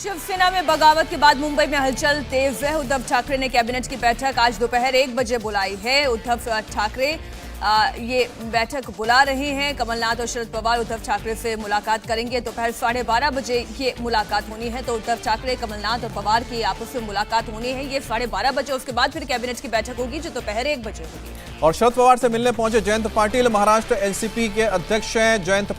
शिवसेना में बगावत के बाद मुंबई में हलचल तेज है। उद्धव ठाकरे ने कैबिनेट की बैठक आज दोपहर 1 बजे बुलाई है। उद्धव ठाकरे ये बैठक बुला रहे हैं। कमलनाथ और शरद पवार उद्धव ठाकरे से मुलाकात करेंगे। दोपहर 12:30 बजे ये मुलाकात होनी है। तो उद्धव ठाकरे, कमलनाथ और पवार की आपस में मुलाकात होनी है ये 12:30 बजे। उसके बाद फिर कैबिनेट की बैठक होगी जो दोपहर 1 बजे होगी। और शरद पवार से मिलने पहुंचे जयंत पाटिल, महाराष्ट्र एनसीपी के अध्यक्ष हैं जयंत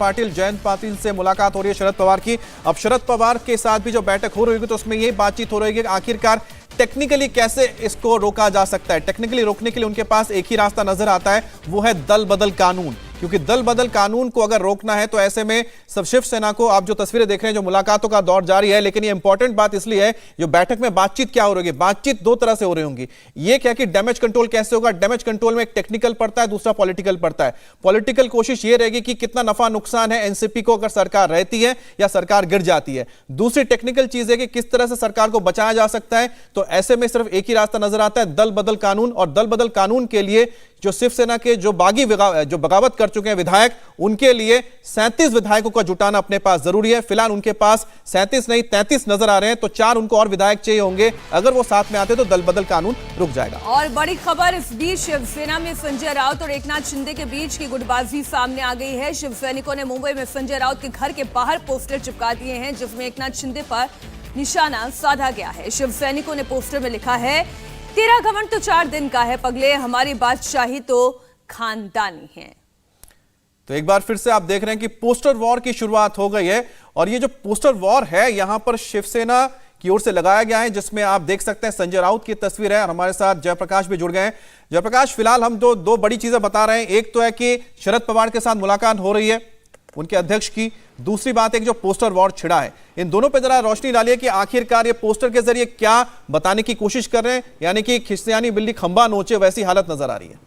पाटिल से मुलाकात हो रही है शरद पवार की। अब शरद पवार के साथ भी जो बैठक हो रही होगी तो उसमें यही बातचीत हो रही है कि आखिरकार टेक्निकली कैसे इसको रोका जा सकता है। टेक्निकली रोकने के लिए उनके पास एक ही रास्ता नजर आता है, वो है दल बदल कानून। क्योंकि दल बदल कानून को अगर रोकना है तो ऐसे में सब शिवसेना को, आप जो तस्वीरें देख रहे हैं, जो मुलाकातों का दौर जारी है, लेकिन ये इंपॉर्टेंट बात इसलिए है जो बैठक में बातचीत क्या हो रही है। बातचीत दो तरह से हो रही होंगी। ये क्या कि डैमेज कंट्रोल कैसे होगा। डैमेज कंट्रोल में एक टेक्निकल पड़ता है, दूसरा पॉलिटिकल पड़ता है। पॉलिटिकल कोशिश ये रहेगी कि कितना नफा नुकसान है एनसीपी को अगर सरकार रहती है या सरकार गिर जाती है। दूसरी टेक्निकल चीज है कि किस तरह से सरकार को बचाया जा सकता है। तो ऐसे में सिर्फ एक ही रास्ता नजर आता है, दल बदल कानून। और दल बदल कानून के लिए जो शिवसेना के जो बगावत कर चुके हैं विधायक, उनके लिए 37 विधायकों का जुटाना अपने पास जरूरी है। फिलहाल उनके पास 37 नहीं 33 नजर आ रहे हैं, तो 4 उनको और विधायक चाहिए होंगे। अगर वो साथ में आते तो दल बदल कानून रुक जाएगा। और बड़ी खबर इस बीच शिवसेना में संजय राउत और एकनाथ शिंदे के बीच की गुटबाजी सामने आ गई है। शिवसैनिकों ने मुंबई में संजय राउत के घर के बाहर पोस्टर चिपका दिए हैं जिसमें एकनाथ शिंदे पर निशाना साधा गया है। शिवसैनिकों ने पोस्टर में लिखा है, तेरा घमंड तो 4 दिन का है पगले, हमारी बादशाही तो खानदानी है। तो एक बार फिर से आप देख रहे हैं कि पोस्टर वॉर की शुरुआत हो गई है। और ये जो पोस्टर वॉर है यहां पर शिवसेना की ओर से लगाया गया है, जिसमें आप देख सकते हैं संजय राउत की तस्वीर है। और हमारे साथ जयप्रकाश भी जुड़ गए हैं। जयप्रकाश, फिलहाल हम दो बड़ी चीजें बता रहे हैं। एक तो है कि शरद पवार के साथ मुलाकात हो रही है उनके अध्यक्ष की। दूसरी बात है कि जो पोस्टर वॉर छिड़ा है, इन दोनों पे जरा रोशनी डालिए कि आखिरकार ये पोस्टर के जरिए क्या बताने की कोशिश कर रहे हैं। यानी कि खिस्सियानी बिल्ली खंबा नोचे वैसी हालत नजर आ रही है।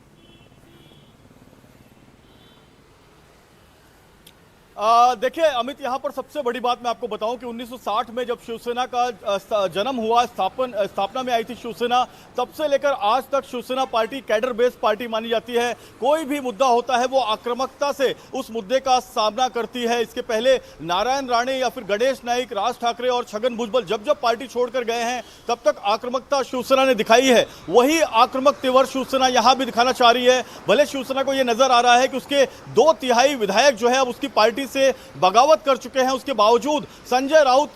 देखिए अमित, यहाँ पर सबसे बड़ी बात मैं आपको बताऊं कि 1960 में जब शिवसेना का जन्म हुआ, स्थापना में आई थी शिवसेना, तब से लेकर आज तक Shiv Sena party cadre based party मानी जाती है। कोई भी मुद्दा होता है वो आक्रामकता से उस मुद्दे का सामना करती है। इसके पहले नारायण राणे या फिर गणेश नाइक, राज ठाकरे और छगन भुजबल जब जब पार्टी छोड़कर गए हैं तब तक आक्रामकता शिवसेना ने दिखाई है। वही आक्रामक तेवर शिवसेना यहाँ भी दिखाना चाह रही है। भले शिवसेना को यह नजर आ रहा है कि उसके 2/3 विधायक जो है अब उसकी पार्टी से बगावत कर चुके हैं, उसके बावजूद संजय राउत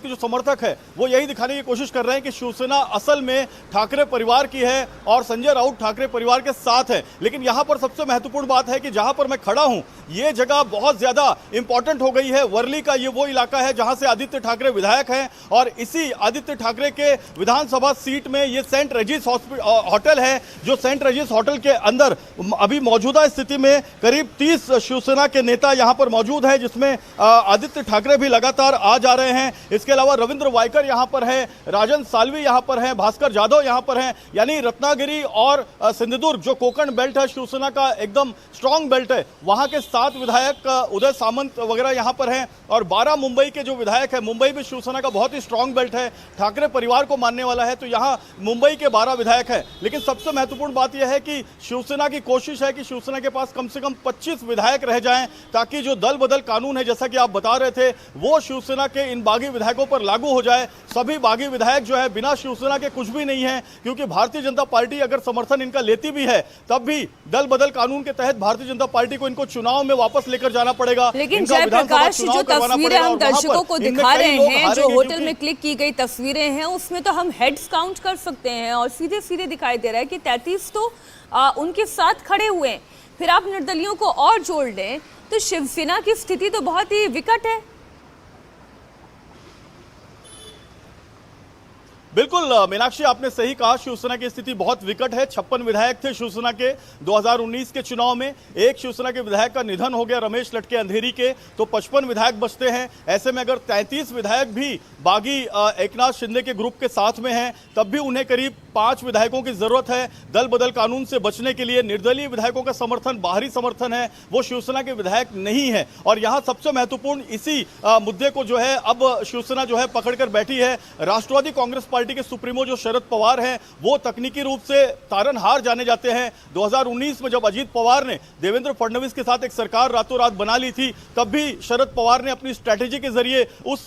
की जो समर्थक है वो यही दिखाने की कोशिश कर रहे हैं कि शिवसेना असल में ठाकरे परिवार की है और संजय राउत ठाकरे परिवार के साथ है। लेकिन यहां पर सबसे महत्वपूर्ण बात है कि जहां पर मैं खड़ा हूं ये जगह बहुत ज्यादा इंपॉर्टेंट हो गई है। वर्ली का ये वो इलाका है जहां से आदित्य ठाकरे विधायक हैं और इसी आदित्य ठाकरे के विधानसभा सीट में ये सेंट रेजिस होटल है, जो सेंट रेजिस होटल के अंदर अभी मौजूदा स्थिति में करीब 30 शिवसेना के नेता यहां पर मौजूद है, जिसमें आदित्य ठाकरे भी लगातार आ जा रहे हैं। इसके अलावा रविंद्र वायकर यहां पर है, राजन सालवी यहां पर हैं, भास्कर जाधव यहां पर हैं। यानी रत्नागिरी और सिंधुदुर्ग जो कोकण बेल्ट है शिवसेना का एकदम स्ट्रांग बेल्ट है, वहां के 7 विधायक उदय सामंत वगैरह यहां पर हैं और 12 मुंबई के जो विधायक है, मुंबई भी शिवसेना का बहुत ही स्ट्रांग बेल्ट है, ठाकरे परिवार को मानने वाला है, तो यहां मुंबई के 12 विधायक हैं। लेकिन सबसे महत्वपूर्ण बात यह है कि शिवसेना की कोशिश है कि शिवसेना के पास कम से कम 25 विधायक रह जाएं ताकि जो दल बदल कानून है जैसा कि आप बता रहे थे वो शिवसेना के इन बागी विधायकों पर लागू हो जाए। सभी बागी विधायक जो है बिना शिवसेना के कुछ भी नहीं है, क्योंकि भारतीय जनता पार्टी अगर समर्थन इनका लेती भी है तब भी दल बदल कानून के तहत भारतीय जनता पार्टी को इनको चुनाव में वापस लेकर जाना पड़ेगा। लेकिन जयप्रकाश, जो तस्वीरें हम दर्शकों को दिखा रहे हैं, जो होटल में क्लिक की गई तस्वीरें हैं, उसमें तो हम हेड्स काउंट कर सकते हैं और सीधे सीधे दिखाई दे रहा है कि 33 तो उनके साथ खड़े हुए हैं। फिर आप निर्दलियों को और जोड़ लें तो शिवसेना की स्थिति तो बहुत ही विकट है। बिल्कुल मीनाक्षी, आपने सही कहा, शिवसेना की स्थिति बहुत विकट है। 56 विधायक थे शिवसेना के 2019 के चुनाव में। एक शिवसेना के विधायक का निधन हो गया रमेश लटके अंधेरी के, तो 55 विधायक बचते हैं। ऐसे में अगर 33 विधायक भी बागी एकनाथ शिंदे के ग्रुप के साथ में हैं तब भी उन्हें करीब 5 विधायकों की जरूरत है दल बदल कानून से बचने के लिए। निर्दलीय विधायकों का समर्थन, बाहरी समर्थन है, वो शिवसेना के विधायक नहीं है। और यहां सबसे महत्वपूर्ण इसी मुद्दे को जो है अब शिवसेना जो है पकड़कर बैठी है। राष्ट्रवादी कांग्रेस पार्टी पार्टी के सुप्रीमो जो शरद पवार हैं वो तकनीकी रूप से तारनहार जाने जाते हैं। 2019 में जब अजीत पवार ने देवेंद्र फडणवीस के साथ एक सरकार रातों रात बना ली थी, तब भी शरद पवार ने अपनी स्ट्रेटेजी के जरिए उस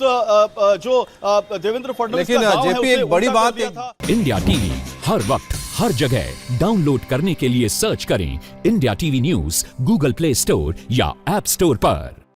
जो देवेंद्र फडणवीस का गांव है उसे बड़ी उल्टा बात कर दिया था। इंडिया टीवी हर वक्त हर जगह डाउनलोड करने के लिए सर्च करें India TV news Google play store या ऐप स्टोर पर।